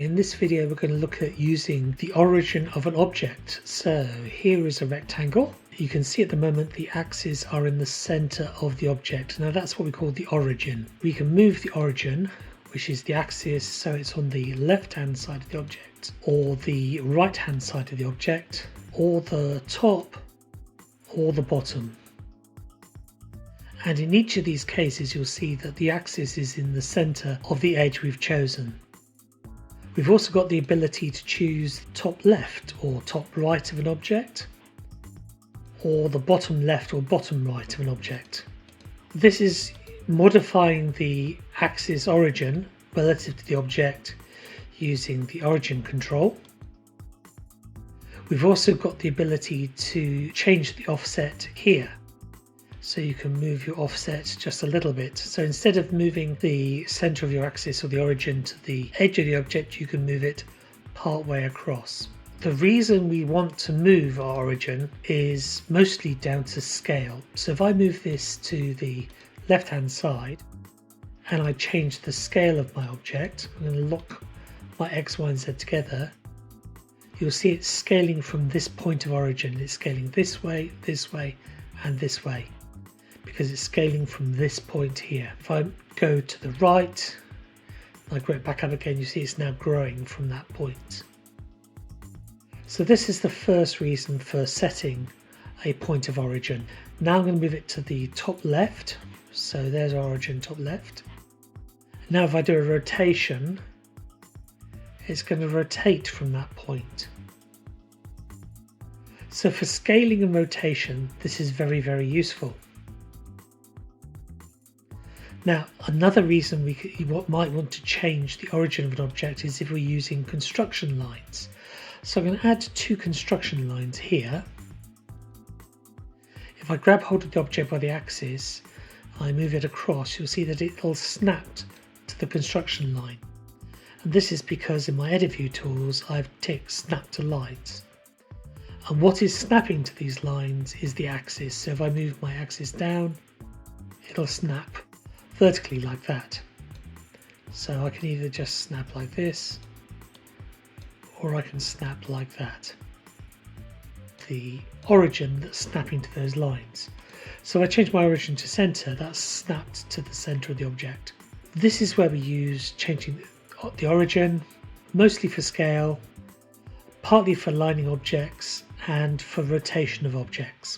In this video we're going to look at using the origin of an object. So here is a rectangle. You can see at the moment the axes are in the center of the object. Now that's what we call the origin. We can move the origin, which is the axis, so it's on the left hand side of the object, or the right hand side of the object, or the top, or the bottom. And in each of these cases you'll see that the axis is in the center of the edge we've chosen. We've also got the ability to choose top left or top right of an object, or the bottom left or bottom right of an object. This is modifying the axis origin relative to the object using the origin control. We've also got the ability to change the offset here. So you can move your offset just a little bit. So instead of moving the center of your axis or the origin to the edge of the object, you can move it part way across. The reason we want to move our origin is mostly down to scale. So if I move this to the left hand side and I change the scale of my object, I'm going to lock my X, Y and Z together, you'll see it's scaling from this point of origin. It's scaling this way and this way, because it's scaling from this point here. If I go to the right, I grow it back up again, you see it's now growing from that point. So this is the first reason for setting a point of origin. Now I'm going to move it to the top left. So there's our origin, top left. Now if I do a rotation, it's going to rotate from that point. So for scaling and rotation, this is very, very useful. Now, another reason you might want to change the origin of an object is if we're using construction lines. So I'm going to add two construction lines here. If I grab hold of the object by the axis, I move it across, you'll see that it'll snap to the construction line. And this is because in my edit view tools, I've ticked snap to lines. And what is snapping to these lines is the axis. So if I move my axis down, it'll snap vertically like that. So I can either just snap like this, or I can snap like that. The origin that's snapping to those lines. So I change my origin to center, that's snapped to the center of the object. This is where we use changing the origin, mostly for scale, partly for lining objects, and for rotation of objects.